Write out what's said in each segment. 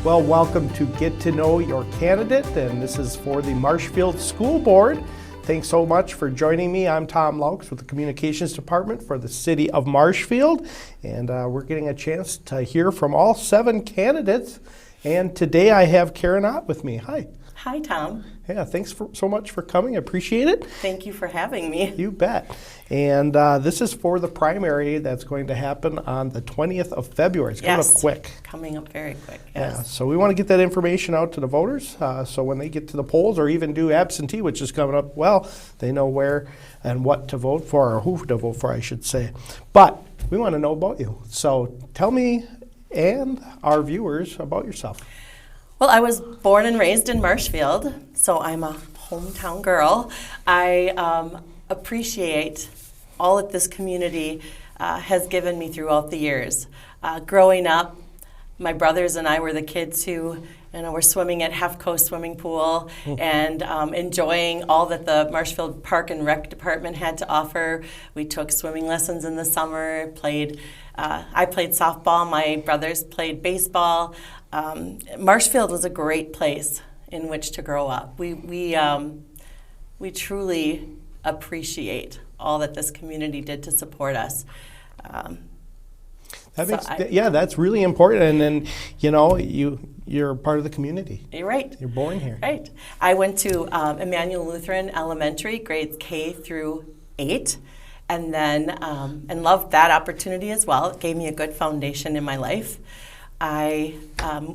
Well, welcome to Get to Know Your Candidate, and this is for the Marshfield School Board. Thanks so much for joining me. I'm Tom Laux with the Communications Department for the City of Marshfield, and we're getting a chance to hear from all 7 candidates. And today I have Karen Ott with me. Hi. Hi, Tom. Yeah, thanks so much for coming. I appreciate it. Thank you for having me. You bet. And this is for the primary that's going to happen on the 20th of February. It's coming up quick. Coming up very quick, yes. Yeah, so we want to get that information out to the voters so when they get to the polls or even do absentee, which is coming up, well, they know where and what to vote for, or who to vote for, I should say. But we want to know about you. So tell me and our viewers about yourself. Well, I was born and raised in Marshfield, so I'm a hometown girl. I appreciate all that this community has given me throughout the years. Growing up, my brothers and I were the kids who were swimming at Hefco swimming pool and enjoying all that the Marshfield Park and Rec Department had to offer. We took swimming lessons in the summer, I played softball, my brothers played baseball. Marshfield was a great place in which to grow up. We truly appreciate all that this community did to support us. That's really important. And then, you're part of the community. You're right. You're born here. Right. I went to Emmanuel Lutheran Elementary, grades K through 8, and then and loved that opportunity as well. It gave me a good foundation in my life. I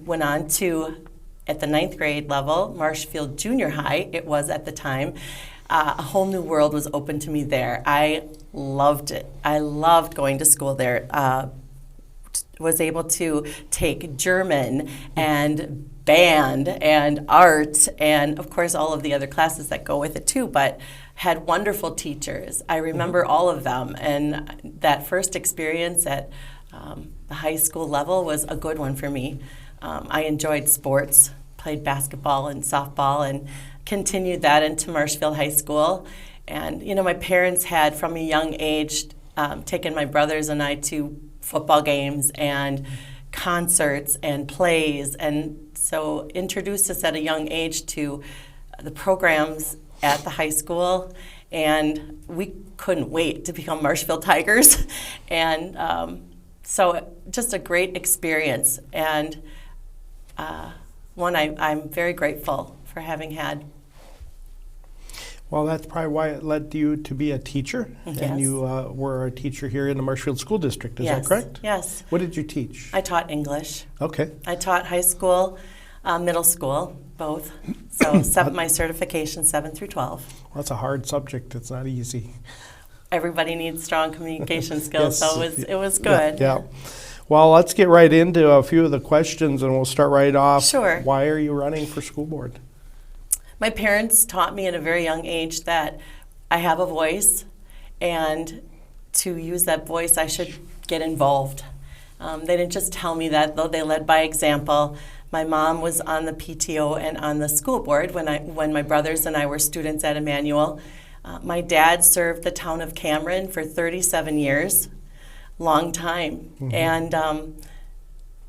went on to, at the 9th grade level, Marshfield Junior High, it was at the time. A whole new world was open to me there. I loved it. I loved going to school there. Was able to take German and band and art and, of course, all of the other classes that go with it too, but had wonderful teachers. I remember all of them, and that first experience at the high school level was a good one for me. I enjoyed sports, played basketball and softball, and continued that into Marshfield High School. And, my parents had, from a young age, taken my brothers and I to football games and concerts and plays, and so introduced us at a young age to the programs at the high school, and we couldn't wait to become Marshfield Tigers. And so just a great experience, and one I'm very grateful for having had. Well, that's probably why it led you to be a teacher. Yes. And you were a teacher here in the Marshfield School District, is Yes. that correct? Yes. What did you teach? I taught English. Okay. I taught high school, middle school, both. So my certification, 7 through 12. Well, that's a hard subject. It's not easy. Everybody needs strong communication skills, Yes. so it was good. Yeah. Well, let's get right into a few of the questions, and we'll start right off. Sure. Why are you running for school board? My parents taught me at a very young age that I have a voice, and to use that voice, I should get involved. They didn't just tell me that, though. They led by example. My mom was on the PTO and on the school board when my brothers and I were students at Emmanuel. My dad served the town of Cameron for 37 years, long time. Mm-hmm. And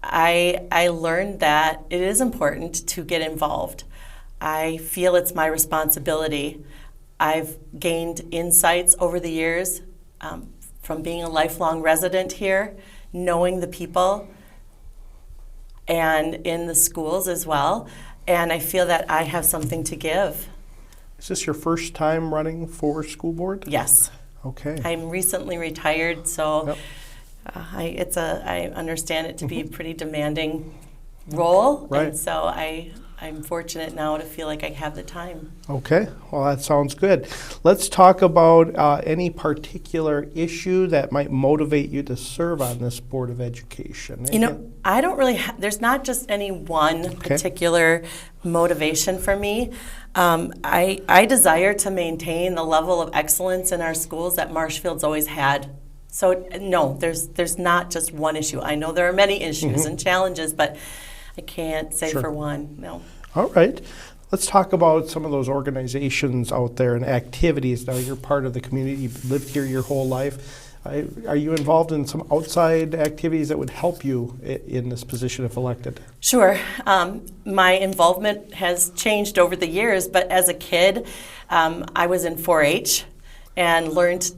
I learned that it is important to get involved. I feel it's my responsibility. I've gained insights over the years from being a lifelong resident here, knowing the people, and in the schools as well. And I feel that I have something to give. Is this your first time running for school board? Yes. Okay. I'm recently retired, so Yep. I understand it to be a pretty demanding role. Right. And so I'm fortunate now to feel like I have the time. Okay, well, that sounds good. Let's talk about any particular issue that might motivate you to serve on this Board of Education. I don't really there's not just any one particular motivation for me. I desire to maintain the level of excellence in our schools that Marshfield's always had. So no, there's not just one issue. I know there are many issues and challenges, but I can't say for one, no. All right. Let's talk about some of those organizations out there and activities. Now, you're part of the community. You've lived here your whole life. Are you involved in some outside activities that would help you in this position if elected? Sure. My involvement has changed over the years, but as a kid, I was in 4-H and learned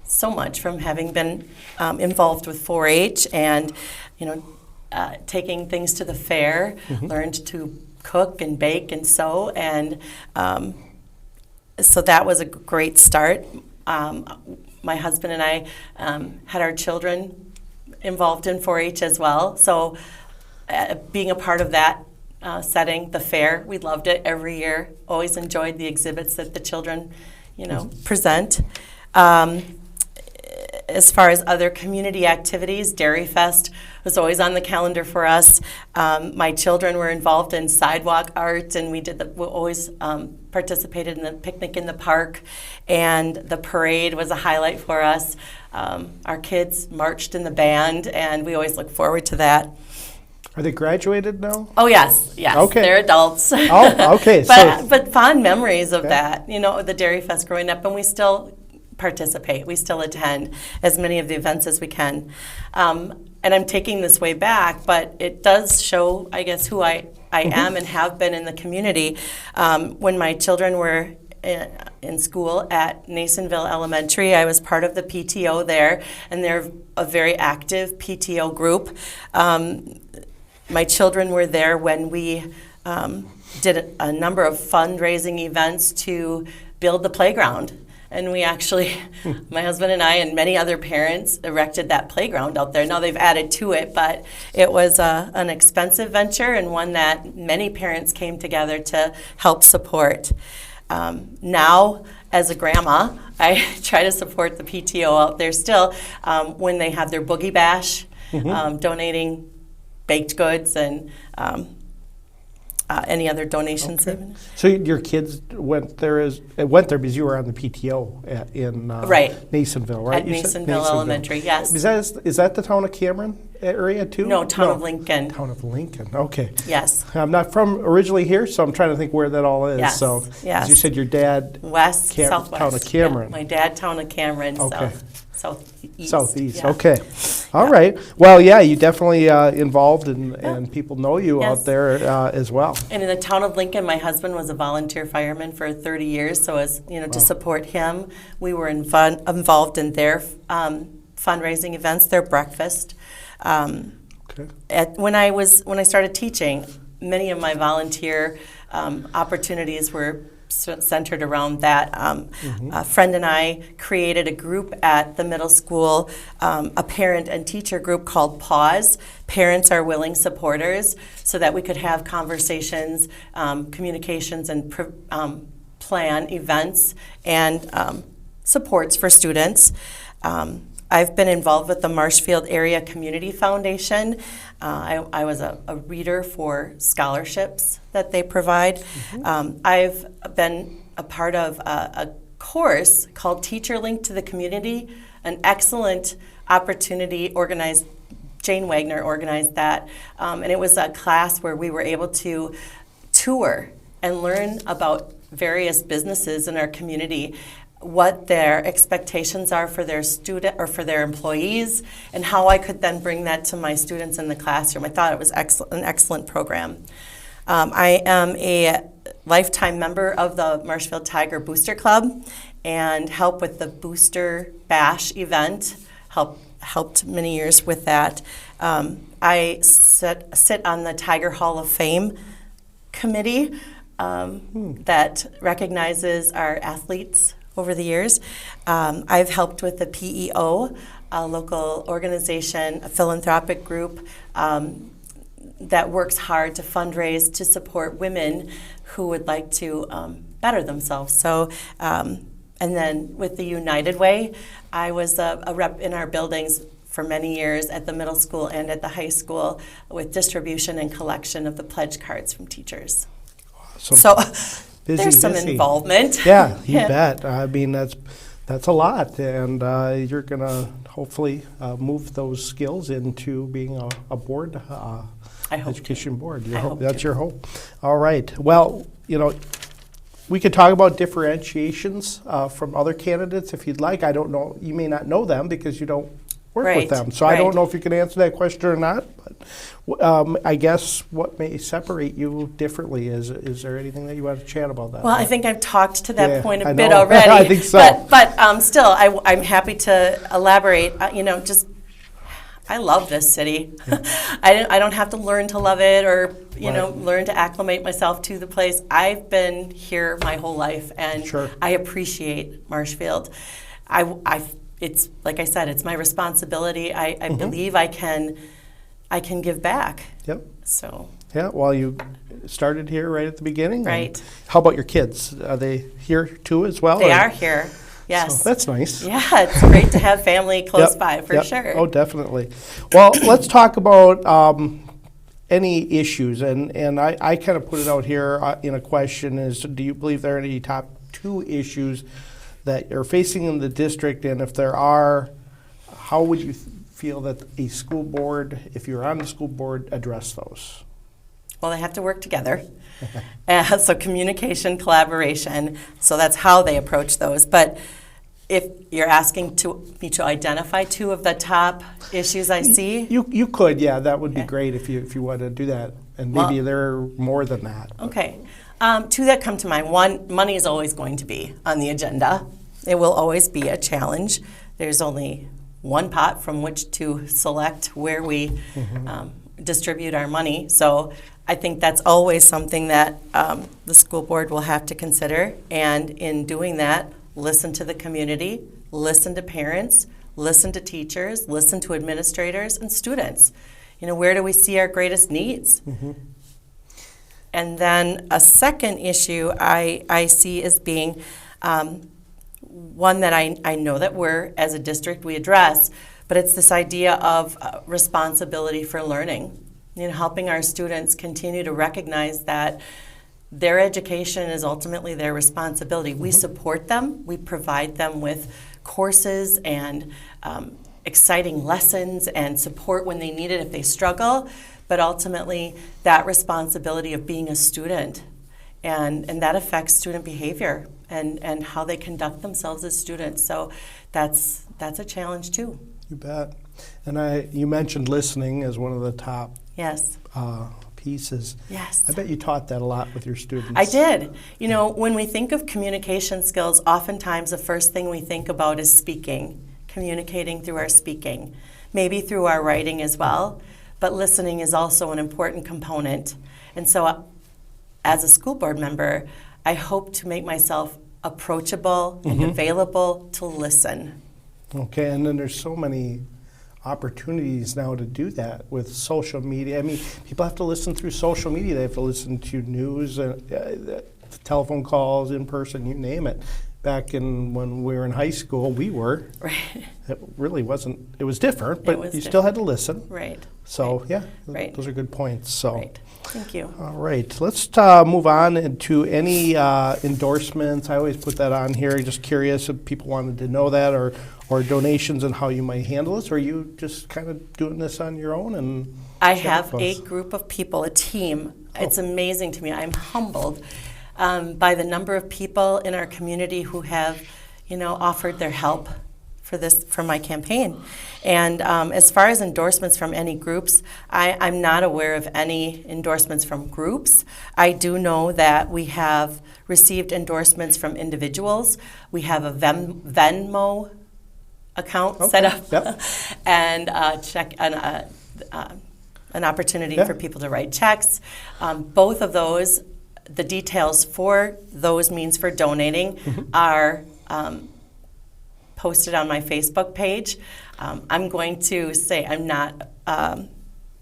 so much from having been involved with 4-H and, taking things to the fair, learned to cook and bake and sew, and so that was a great start. My husband and I had our children involved in 4-H as well, so being a part of that setting, the fair, we loved it every year. Always enjoyed the exhibits that the children, present. As far as other community activities, Dairy Fest was always on the calendar for us. My children were involved in sidewalk art, and we always participated in the picnic in the park, and the parade was a highlight for us. Our kids marched in the band, and we always look forward to that. Are they graduated now? Oh, yes. Okay. They're adults. Oh, okay. But fond memories of that, the Dairy Fest growing up, and we still participate. We still attend as many of the events as we can. And I'm taking this way back, but it does show, I guess, who I am and have been in the community. When my children were in school at Nasonville Elementary, I was part of the PTO there, and they're a very active PTO group. My children were there when we did a number of fundraising events to build the playground. And we actually, my husband and I and many other parents erected that playground out there. Now they've added to it, but it was an expensive venture and one that many parents came together to help support. Now, as a grandma, I try to support the PTO out there still when they have their Boogie Bash, donating baked goods and any other donations. Okay. So your kids went there because you were on the PTO in Nasonville, right? At Nasonville Elementary, yes. Is that the town of Cameron area too? No, town of Lincoln. Town of Lincoln, okay. Yes. I'm not from originally here, so I'm trying to think where that all is. Yes. So, as you said, your dad, Southwest. town of Cameron. Yeah, my dad, town of Cameron, okay. Southeast. Southeast, yeah. Okay. All right. Well, yeah, you definitely involved and people know you out there as well. And in the town of Lincoln, my husband was a volunteer fireman for 30 years, so as to support him, we were involved in their fundraising events, their breakfast. When I started teaching, many of my volunteer opportunities were centered around that. A friend and I created a group at the middle school, a parent and teacher group called PAWS, Parents Are Willing Supporters, so that we could have conversations, communications, and plan events and supports for students. I've been involved with the Marshfield Area Community Foundation. I was a reader for scholarships that they provide. I've been a part of a course called Teacher Link to the Community, an excellent opportunity organized. Jane Wagner organized that, and it was a class where we were able to tour and learn about various businesses in our community, what their expectations are for their student or for their employees, and how I could then bring that to my students in the classroom. I thought it was an excellent program. I am a lifetime member of the Marshfield Tiger Booster Club and help with the Booster Bash event, helped many years with that. I sit on the Tiger Hall of Fame committee that recognizes our athletes over the years. I've helped with the PEO, a local organization, a philanthropic group that works hard to fundraise to support women who would like to better themselves. So, and then with the United Way, I was a rep in our buildings for many years at the middle school and at the high school with distribution and collection of the pledge cards from teachers. So there's some involvement. Yeah, you bet. I mean, that's a lot, and you're going to hopefully move those skills into being a board, education board. That's your hope. All right. Well, we could talk about differentiations from other candidates if you'd like. I don't know. You may not know them because you don't work with them. So I don't know if you can answer that question or not. But I guess what may separate you differently is there anything that you want to chat about that? Well, I think I've talked to that point a bit know. already. I think so. But still, I'm happy to elaborate. I love this city. Yeah. I don't have to learn to love it or learn to acclimate myself to the place. I've been here my whole life, and I appreciate Marshfield. It's like I said, it's my responsibility. I believe I can give back. Yep. So. Yeah. Well, you started here right at the beginning. Right. How about your kids? Are they here too as well? They are here. Yes. So that's nice. Yeah, it's great to have family close by, for sure. Oh, definitely. Well, let's talk about any issues. And I kind of put it out here in a question is, do you believe there are any top 2 issues that are facing in the district? And if there are, how would you feel that a school board, if you're on the school board, address those? Well, they have to work together. So communication, collaboration, so that's how they approach those. But if you're asking me to identify 2 of the top issues I see? You could, yeah, that would be great if you want to do that. And maybe there are more than that. Okay. 2 that come to mind. 1, money is always going to be on the agenda. It will always be a challenge. There's only one pot from which to select where we distribute our money. So I think that's always something that the school board will have to consider. And in doing that, listen to the community, listen to parents, listen to teachers, listen to administrators and students. Where do we see our greatest needs? And then a second issue I see as being one that I know that we're, as a district, we address, but it's this idea of responsibility for learning. Helping our students continue to recognize that their education is ultimately their responsibility. We support them. We provide them with courses and exciting lessons and support when they need it if they struggle. But ultimately, that responsibility of being a student, and that affects student behavior and how they conduct themselves as students. So that's a challenge too. You bet. And you mentioned listening as one of the top pieces. Yes. I bet you taught that a lot with your students. I did. When we think of communication skills, oftentimes the first thing we think about is speaking, communicating through our speaking, maybe through our writing as well. But listening is also an important component. And so as a school board member, I hope to make myself approachable and available to listen. Okay, and then there's so many opportunities now to do that with social media. I mean, people have to listen through social media. They have to listen to news, telephone calls, in person, you name it. Back when we were in high school, Right. It really wasn't, it was different, but you still had to listen. Right. So, those are good points. So. Right. Thank you. All right, let's move on into any endorsements. I always put that on here. Just curious if people wanted to know that, or donations and how you might handle this, or are you just kind of doing this on your own? And I have a group of people, a team. It's amazing to me. I'm humbled by the number of people in our community who have, offered their help for my campaign. And as far as endorsements from any groups, I'm not aware of any endorsements from groups. I do know that we have received endorsements from individuals. We have a Venmo account set up and an opportunity for people to write checks. Both of those, the details for those means for donating are posted on my Facebook page. I'm going to say I'm not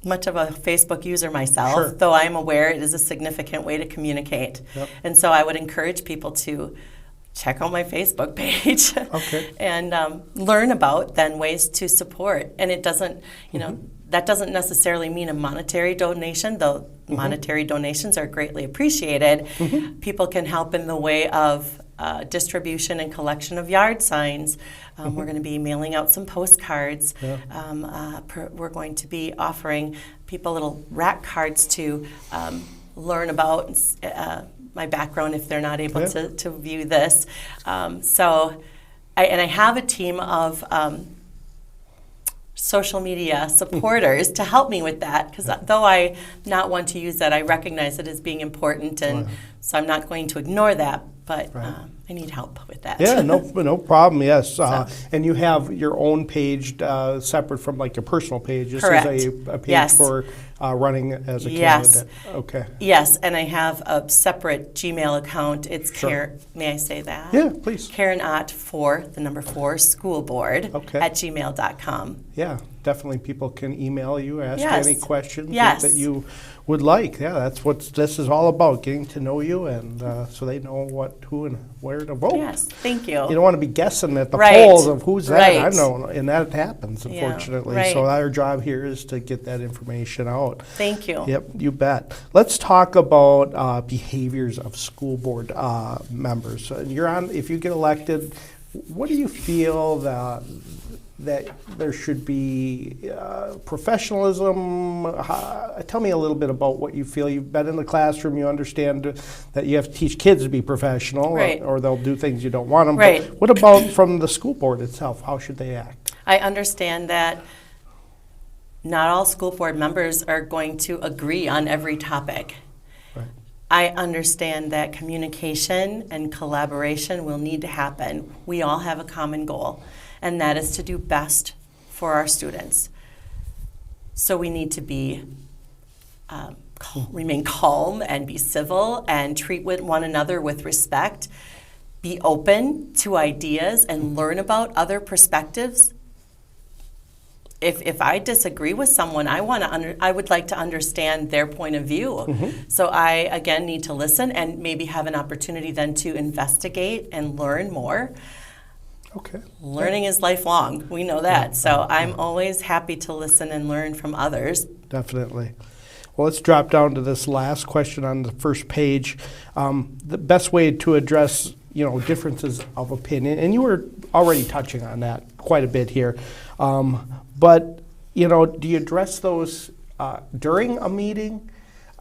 much of a Facebook user myself, though I'm aware it is a significant way to communicate. And so I would encourage people to check out my Facebook page and learn about then ways to support. And it doesn't, that doesn't necessarily mean a monetary donation, though monetary donations are greatly appreciated. People can help in the way of distribution and collection of yard signs. We're going to be mailing out some postcards. We're going to be offering people little rack cards to learn about my background if they're not able Yeah. to view this. I have a team of social media supporters to help me with that, because though I'm not one to use that, I recognize it as being important, and so I'm not going to ignore that, but I need help with that. Yeah, no problem. Yes, and you have your own page separate from like your personal page. This Correct. is a page Yes. for running as a Yes. candidate. Okay. Yes, and I have a separate Gmail account. It's Sure. may I say that? Yeah, please. Karen Ott 4 School Board Okay. at gmail.com. Yeah, definitely people can email you, ask Yes. any questions Yes. that you would like. Yeah, that's what this is all about, getting to know you, and so they know what, who, and where to vote. Yes, thank you. You don't want to be guessing at the Right. polls of who's that. I Right. know, and that happens, Yeah, unfortunately. right. So our job here is to get that information out. Thank you. Yep, you bet. Let's talk about behaviors of school board members. So you're on. If you get elected, what do you feel that there should be professionalism? Tell me a little bit about what you feel. You've been in the classroom. You understand that you have to teach kids to be professional, Right. or they'll do things you don't want them. Right. But what about from the school board itself? How should they act? I understand that not all school board members are going to agree on every topic. Right. I understand that communication and collaboration will need to happen. We all have a common goal, and that is to do best for our students. So we need to be remain calm and be civil and treat one another with respect. Be open to ideas and learn about other perspectives. If I disagree with someone, I would like to understand their point of view. Mm-hmm. So I again need to listen and maybe have an opportunity then to investigate and learn more. Okay. Learning is lifelong. We know that. So I'm always happy to listen and learn from others. Definitely. Well, let's drop down to this last question on the first page. The best way to address, differences of opinion, and you were already touching on that quite a bit here. But do you address those during a meeting?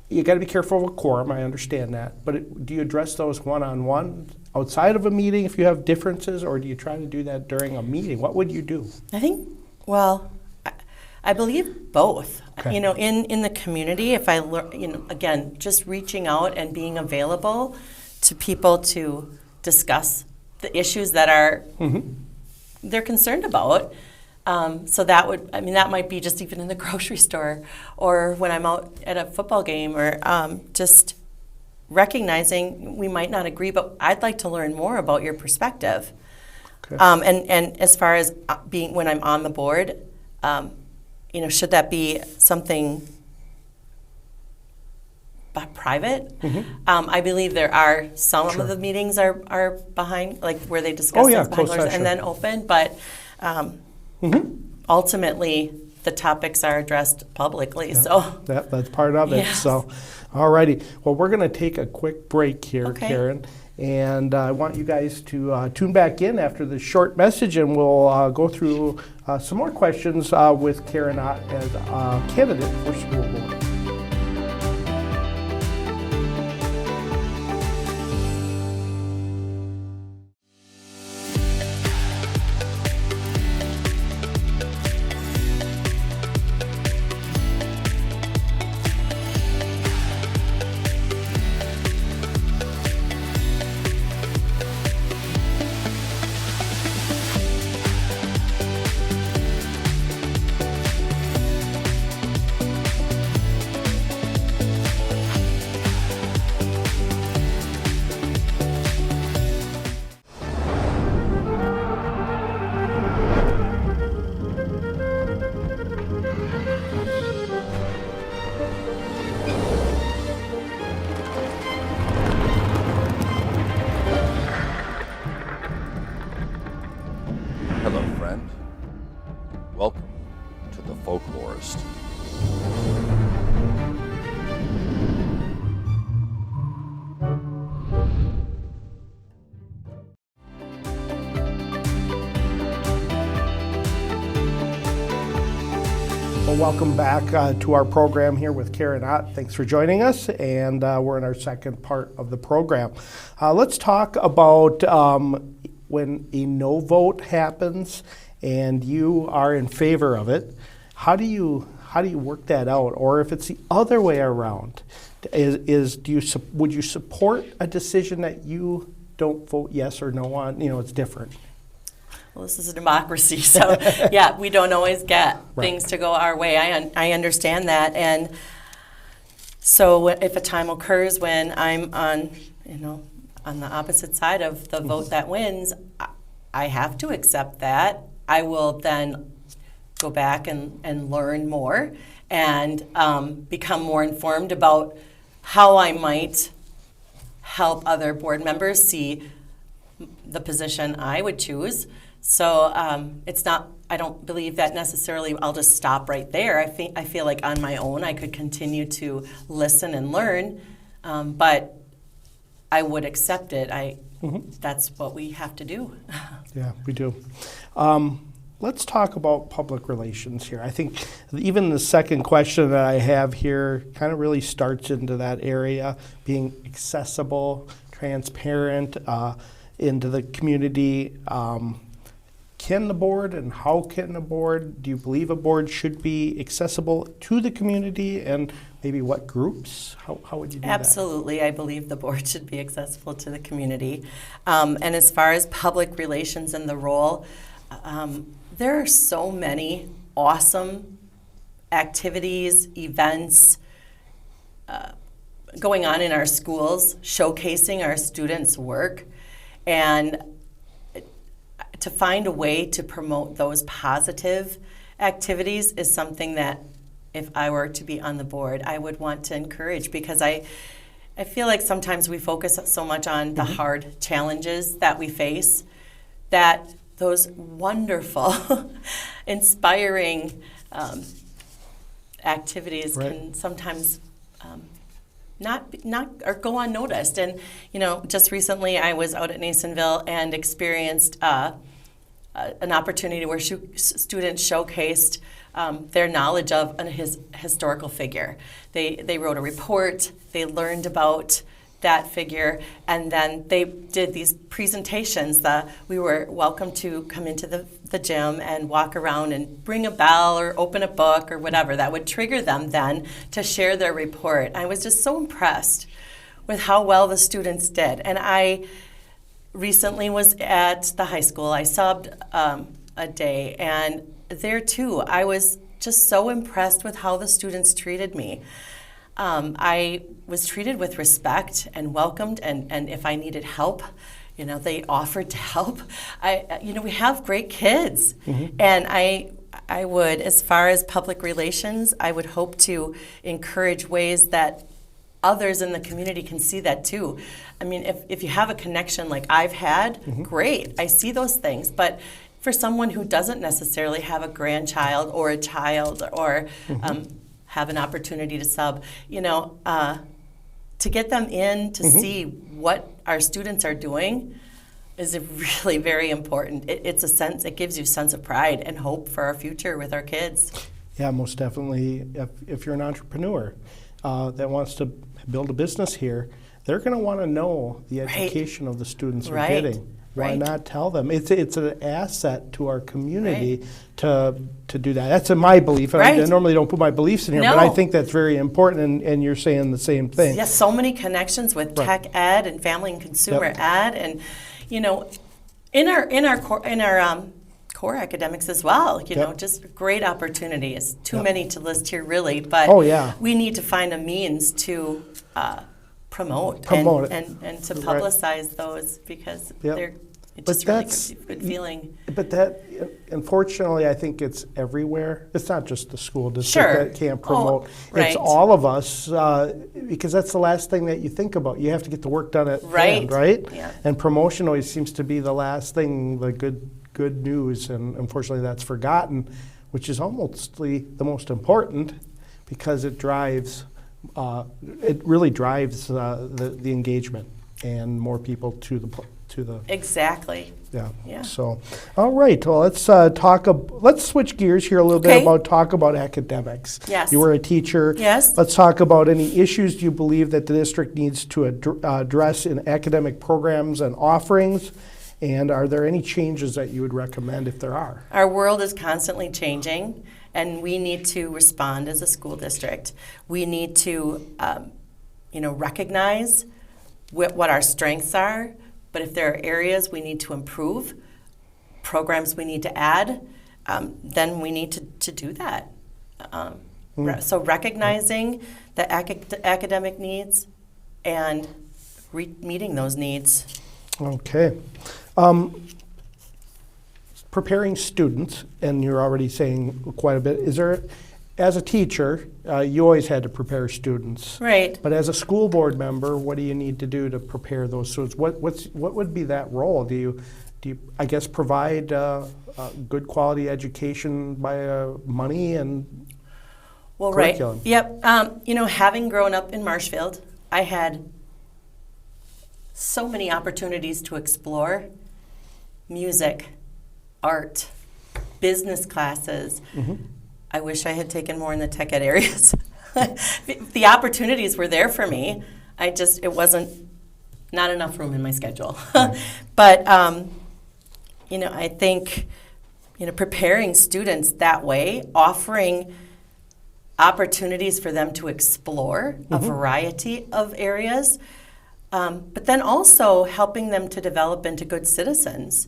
You got to be careful with quorum. I understand that. But do you address those one-on-one outside of a meeting if you have differences, or do you try to do that during a meeting? What would you do? I think, I believe both. Okay. In the community, if I learn, again, just reaching out and being available to people to discuss the issues that are they're concerned about. So that might be just even in the grocery store, or when I'm out at a football game, or just recognizing we might not agree, but I'd like to learn more about your perspective. Okay. And as far as when I'm on the board, should that be something private? I believe there are some of the meetings are behind, like where they discuss things behind closed doors, session. and then open, but ultimately the topics are addressed publicly. Yeah. So That's part of it. Yes. So, all righty. Well, we're going to take a quick break here, Okay. Karen. And I want you guys to tune back in after this short message, and we'll go through some more questions with Karen Ott as a candidate for school board. welcome back to our program here with Karen Ott. Thanks for joining us, and we're in our second part of the program. Let's talk about when a no vote happens and you are in favor of it. How do you work that out? Or if it's the other way around, would you support a decision that you don't vote yes or no on? It's different. Well, this is a democracy, so yeah, we don't always get Right. things to go our way. I understand that, and so if a time occurs when I'm on the opposite side of the vote that wins, I have to accept that. I will then go back and learn more and become more informed about how I might help other board members see the position I would choose. So it's not, I don't believe that necessarily I'll just stop right there. I feel like on my own I could continue to listen and learn, but I would accept it. That's what we have to do. Yeah, we do. Let's talk about public relations here. I think even the second question that I have here kind of really starts into that area, being accessible, transparent into the community. Can the board and how can the board, do you believe a board should be accessible to the community, and maybe what groups? How would you do Absolutely. I believe the board should be accessible to the community. And as far as public relations and the role, there are so many awesome activities, events going on in our schools, showcasing our students' work, and to find a way to promote those positive activities is something that if I were to be on the board, I would want to encourage, because I feel like sometimes we focus so much on the hard challenges that we face, that those wonderful, inspiring activities Right. can sometimes not or go unnoticed. And just recently I was out at Nasonville and experienced an opportunity where students showcased their knowledge of his historical figure. They wrote a report, they learned about that figure, and then they did these presentations. We were welcome to come into the gym and walk around and ring a bell or open a book or whatever that would trigger them then to share their report. I was just so impressed with how well the students did. And I recently was at the high school. I subbed a day, and there too I was just so impressed with how the students treated me. I was treated with respect and welcomed, and if I needed help, they offered to help. We have great kids, and I would, as far as public relations, I would hope to encourage ways that others in the community can see that too. I mean, if you have a connection like I've had, great, I see those things, but for someone who doesn't necessarily have a grandchild or a child or have an opportunity to sub, to get them in to see what our students are doing is really very important. It gives you a sense of pride and hope for our future with our kids. Yeah, most definitely. If you're an entrepreneur that wants to build a business here, they're going to want to know the education of the students are getting. Why not tell them? It's an asset to our community to do that. That's in my belief. I normally don't put my beliefs in here, but I think that's very important, and you're saying the same thing. Yes, so many connections with tech ed and family and consumer ed, and in our core academics as well. Just great opportunities. Too many to list here, really, but we need to find a means to promote it and to publicize those, because it just really gives you a good feeling. But that, unfortunately, I think it's everywhere. It's not just the school district that can't promote. It's all of us, because that's the last thing that you think about. You have to get the work done at hand, right? Yeah. And promotion always seems to be the last thing, the good news, and unfortunately that's forgotten, which is almost the most important, because it drives. It really drives the engagement and more people to the. Exactly. Yeah. Yeah. So, all right. Well, let's let's switch gears here a little bit talk about academics. Yes. You were a teacher. Yes. Let's talk about any issues you believe that the district needs to address in academic programs and offerings. And are there any changes that you would recommend if there are? Our world is constantly changing, and we need to respond as a school district. We need to, recognize what our strengths are, but if there are areas we need to improve, programs we need to add, then we need to do that. So recognizing the academic needs and meeting those needs. Okay. Preparing students, and you're already saying quite a bit, is there, as a teacher, you always had to prepare students. Right. But as a school board member, what do you need to do to prepare those students? What would be that role? Do you I guess, provide good quality education by money and curriculum? Right. Yep. Having grown up in Marshfield, I had so many opportunities to explore music, art, business classes. Mm-hmm. I wish I had taken more in the tech ed areas. The opportunities were there for me. It wasn't not enough room in my schedule. Right. But, I think, preparing students that way, offering opportunities for them to explore a variety of areas, but then also helping them to develop into good citizens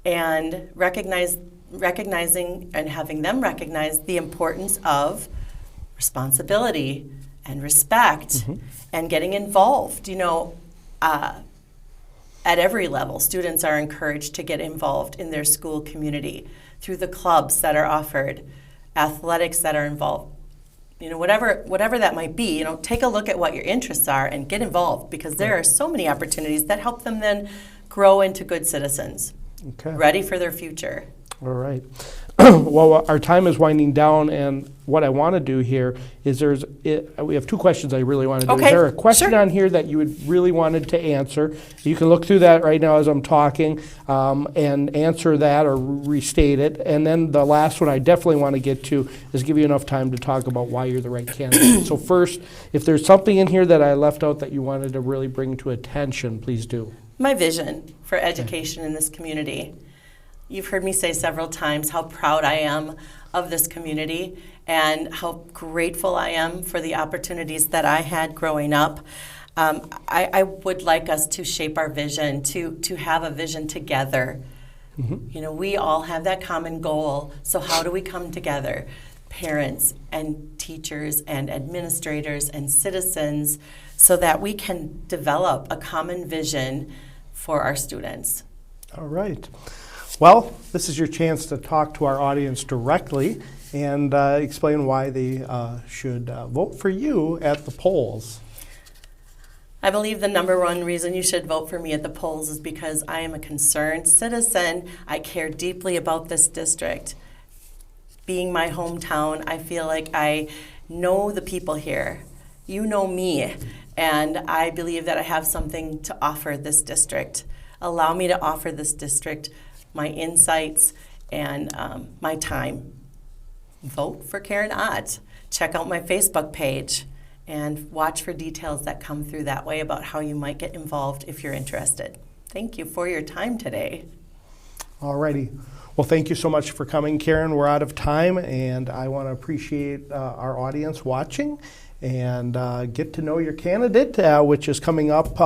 and recognizing and having them recognize the importance of responsibility and respect and getting involved. At every level, students are encouraged to get involved in their school community through the clubs that are offered, athletics that are involved. Whatever that might be, take a look at what your interests are and get involved, because there are so many opportunities that help them then grow into good citizens, ready for their future. All right. Well, our time is winding down, and what I want to do here is we have two questions I really want to do. Okay. Is there a question on here that you would really wanted to answer? You can look through that right now as I'm talking and answer that or restate it. And then the last one I definitely want to get to is give you enough time to talk about why you're the right candidate. So first, if there's something in here that I left out that you wanted to really bring to attention, please do. My vision for education in this community. You've heard me say several times how proud I am of this community and how grateful I am for the opportunities that I had growing up. I would like us to shape our vision, to have a vision together. We all have that common goal, so how do we come together? Parents and teachers and administrators and citizens, so that we can develop a common vision for our students. All right. Well, this is your chance to talk to our audience directly and explain why they should vote for you at the polls. I believe the number one reason you should vote for me at the polls is because I am a concerned citizen. I care deeply about this district. Being my hometown, I feel like I know the people here. You know me, and I believe that I have something to offer this district. Allow me to offer this district my insights and my time. Vote for Karen Ott. Check out my Facebook page and watch for details that come through that way about how you might get involved if you're interested. Thank you for your time today. All righty. Well, thank you so much for coming, Karen. We're out of time, and I want to appreciate our audience watching and get to know your candidate, which is coming up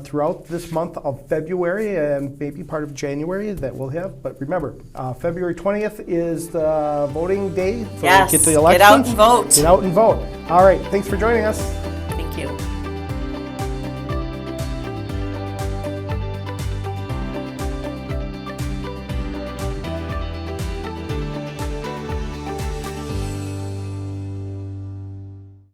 throughout this month of February and maybe part of January that we'll have. But remember, February 20th is the voting day. Yes, get to the elections. Get out and vote. Get out and vote. All right, thanks for joining us. Thank you.